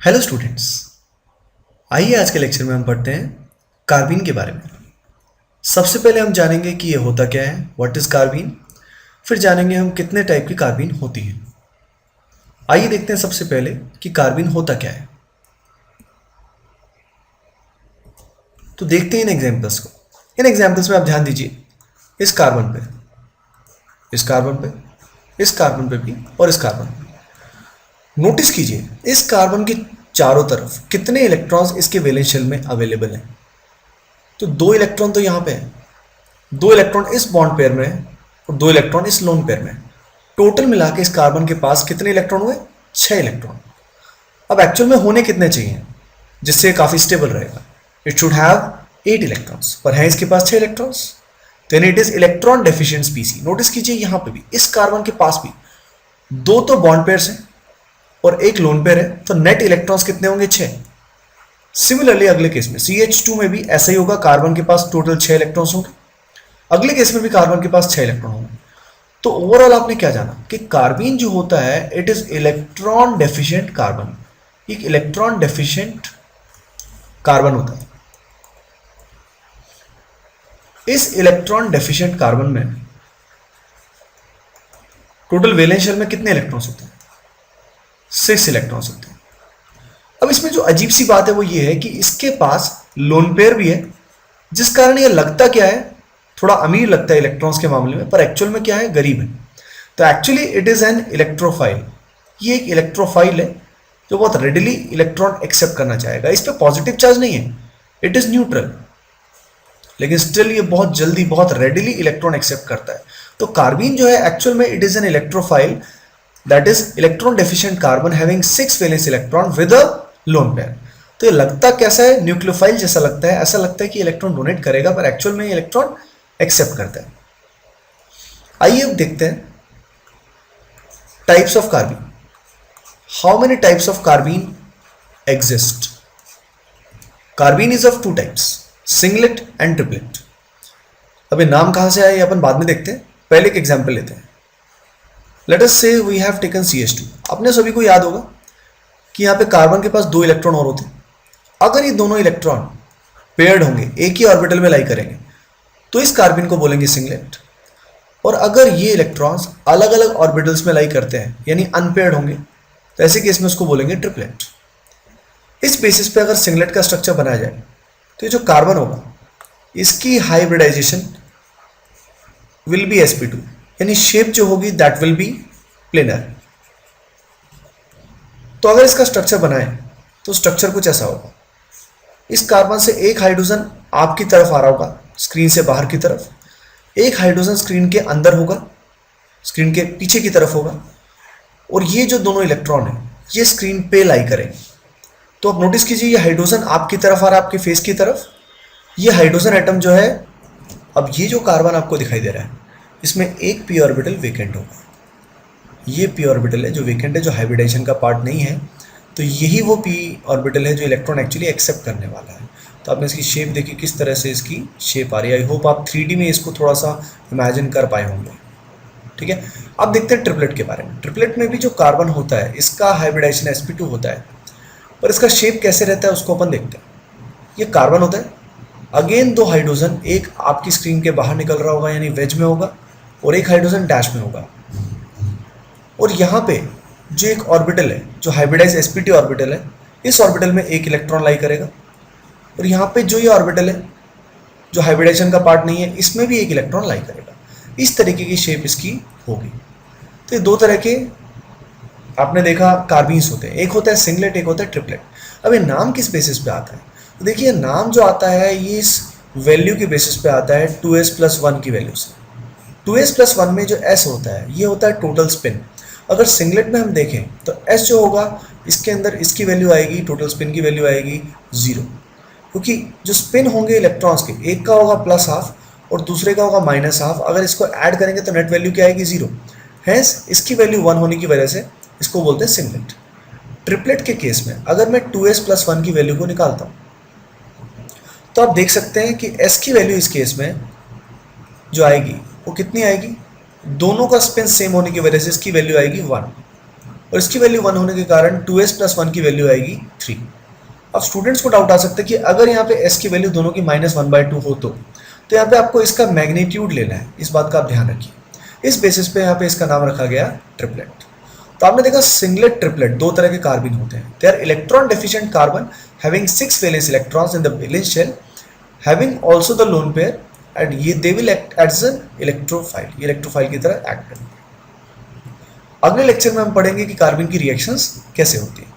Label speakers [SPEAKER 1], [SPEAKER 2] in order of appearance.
[SPEAKER 1] Hello students. आइए आज के लेक्चर में हम पढ़ते हैं कार्बीन के बारे में। सबसे पहले हम जानेंगे कि ये होता क्या है, व्हाट इज कार्बीन। फिर जानेंगे हम कितने टाइप की कार्बीन होती है। आइए देखते हैं सबसे पहले कि कार्बीन होता क्या है। तो देखते हैं इन एग्जाम्पल्स को। इन एग्जाम्पल्स में आप ध्यान दीजिए, इस कार्बन पे, इस कार्बन पे, इस कार्बन पे भी और इस कार्बन पे। नोटिस कीजिए इस कार्बन के चारों तरफ कितने इलेक्ट्रॉन्स इसके वैलेंस शेल में अवेलेबल हैं। तो दो इलेक्ट्रॉन तो यहाँ पे है, दो इलेक्ट्रॉन इस बॉन्ड पेयर में है और दो इलेक्ट्रॉन इस लोन पेयर में है। टोटल मिला के इस कार्बन के पास कितने इलेक्ट्रॉन हुए? 6 इलेक्ट्रॉन। अब एक्चुअल में होने कितने चाहिए जिससे काफी स्टेबल रहेगा? इट शुड हैव 8 इलेक्ट्रॉन्स, पर है इसके पास 6 electrons. Then it is electron deficient species. Notice कीजिए यहाँ पे भी, इस कार्बन के पास भी दो तो बॉन्ड पेयर्स हैं और एक लोन पेयर है, तो नेट इलेक्ट्रॉन्स कितने होंगे? 6। सिमिलरली अगले केस में CH2 में भी ऐसा ही होगा, कार्बन के पास टोटल 6 इलेक्ट्रॉन्स होंगे। अगले केस में भी कार्बन के पास 6 इलेक्ट्रॉन होंगे। तो ओवरऑल आपने क्या जाना कि कार्बीन जो होता है it is electron deficient carbon. एक इलेक्ट्रॉन डेफिशिएंट कार्बन होता है। इस इलेक्ट्रॉन डेफिशिएंट कार्बन में टोटल वैलेंस शेल में कितने इलेक्ट्रॉन्स होते हैं? 6 इलेक्ट्रॉन्स होते हैं। अब इसमें जो अजीब सी बात है वो ये है कि इसके पास लोन पेयर भी है, जिस कारण ये लगता क्या है, थोड़ा अमीर लगता है इलेक्ट्रॉन्स के मामले में, पर एक्चुअल में क्या है? गरीब है। तो actually it is an electrophile. ये एक इलेक्ट्रोफाइल है जो बहुत रेडिली इलेक्ट्रॉन एक्सेप्ट करना चाहेगा। इस पर पॉजिटिव चार्ज नहीं है, इट इज न्यूट्रल, लेकिन स्टिल ये बहुत जल्दी बहुत रेडिली इलेक्ट्रॉन एक्सेप्ट करता है। तो कार्बीन जो है एक्चुअल में it is an electrophile, that is electron deficient carbon having 6 valence electron with a lone pair. तो ये लगता कैसा है? न्यूक्लियोफाइल जैसा लगता है। ऐसा लगता है कि इलेक्ट्रॉन डोनेट करेगा, पर एक्चुअल में इलेक्ट्रॉन एक्सेप्ट करता है। आइए अब देखते हैं types of carbene. How many types of carbene exist? Carbene is of 2 types, singlet and triplet. अब ये नाम कहां से आया ये अपन बाद में देखते हैं, पहले एक एग्जांपल लेते हैं। लेट अस से वी हैव टेकन CH2। अपने सभी को याद होगा कि यहाँ पे कार्बन के पास 2 इलेक्ट्रॉन और होते हैं। अगर ये दोनों इलेक्ट्रॉन पेयर्ड होंगे, एक ही ऑर्बिटल में लाई करेंगे, तो इस कार्बन को बोलेंगे सिंगलेट। और अगर ये इलेक्ट्रॉन्स अलग अलग ऑर्बिटल्स में लाई करते हैं, यानी अनपेयर्ड होंगे, तो ऐसे केस में उसको बोलेंगे ट्रिपलेट। इस बेसिस पे अगर सिंगलेट का स्ट्रक्चर बनाया जाए तो ये जो कार्बन होगा इसकी हाइब्रिडाइजेशन विल बी sp2, यानी शेप जो होगी दैट विल बी प्लेनर। तो अगर इसका स्ट्रक्चर बनाए तो स्ट्रक्चर कुछ ऐसा होगा। इस कार्बन से एक हाइड्रोजन आपकी तरफ आ रहा होगा, स्क्रीन से बाहर की तरफ। एक हाइड्रोजन स्क्रीन के अंदर होगा, स्क्रीन के पीछे की तरफ होगा। और ये जो दोनों इलेक्ट्रॉन है ये स्क्रीन पे लाई करेंगे। तो आप नोटिस कीजिए, ये हाइड्रोजन आपकी तरफ आ रहा है, आपके फेस की तरफ। ये हाइड्रोजन एटम जो है, अब ये जो कार्बन आपको दिखाई दे रहा है इसमें एक पी ऑर्बिटल वेकेंट होगा। ये पी ऑर्बिटल है जो वेकेंट है, जो हाइब्रिडाइजेशन का पार्ट नहीं है। तो यही वो पी ऑर्बिटल है जो इलेक्ट्रॉन एक्चुअली एक्सेप्ट करने वाला है। तो आपने इसकी शेप देखी, किस तरह से इसकी शेप आ रही है। आई होप आप 3D में इसको थोड़ा सा इमेजिन कर पाए होंगे। ठीक है, अब देखते हैं ट्रिपलेट के बारे में। ट्रिपलेट में भी जो कार्बन होता है इसका हाइब्रिडाइजेशन sp2 होता है, पर इसका शेप कैसे रहता है उसको अपन देखते हैं। ये कार्बन होता है, अगेन 2 हाइड्रोजन, एक आपकी स्क्रीन के बाहर निकल रहा होगा यानी वेज में होगा, और एक हाइड्रोजन डैश में होगा। और यहाँ पे जो एक ऑर्बिटल है जो हाइब्रिडाइज sp2 ऑर्बिटल है, इस ऑर्बिटल में एक इलेक्ट्रॉन लाई करेगा। और यहाँ पे जो ये ऑर्बिटल है जो हाइब्रिडाइजेशन का पार्ट नहीं है, इसमें भी एक इलेक्ट्रॉन लाई करेगा। इस तरीके की शेप इसकी होगी। तो ये 2 तरह के आपने देखा कार्बीन्स होते हैं, एक होता है सिंगलेट, एक होता है ट्रिपलेट। अब ये नाम किस बेसिस पे आता है? तो देखिए नाम जो आता है ये इस वैल्यू के बेसिस पे आता है, 2s+1 की वैल्यू से। 2s+1 में जो s होता है ये होता है टोटल स्पिन। अगर सिंगलेट में हम देखें तो s जो होगा इसके अंदर इसकी वैल्यू आएगी, टोटल स्पिन की वैल्यू आएगी 0, क्योंकि जो स्पिन होंगे इलेक्ट्रॉन्स के, एक का होगा +½ और दूसरे का होगा -½ अगर इसको ऐड करेंगे तो नेट वैल्यू क्या आएगी? 0। हैंस इसकी वैल्यू 1 होने की वजह से इसको बोलते हैं सिंगलेट। ट्रिपलेट के केस में अगर मैं 2s+1 की वैल्यू को निकालता हूँ तो आप देख सकते हैं कि s की वैल्यू इस केस में जो आएगी वो कितनी आएगी? दोनों का स्पिन सेम होने की वजह से इसकी वैल्यू आएगी 1। और इसकी वैल्यू 1 होने के कारण 2s प्लस 1 की वैल्यू आएगी 3। अब स्टूडेंट्स को डाउट आ सकता है कि अगर यहाँ पे s की वैल्यू दोनों की -1/2 हो तो यहाँ पे आपको इसका मैग्नीट्यूड लेना है, इस बात का आप ध्यान रखिए। इस बेसिस पे यहाँ पे इसका नाम रखा गया ट्रिपलेट। तो आपने देखा सिंगलेट ट्रिपलेट दो तरह के कार्बिन होते हैं। They are electron deficient carbon having 6 valence electrons in the valence shell having also the lone pair and ये they will act as an electrophile, ये इलेक्ट्रोफाइल की तरह एक्ट करेंगे। अगले लेक्चर में हम पढ़ेंगे कि कार्बन की रिएक्शंस कैसे होती है।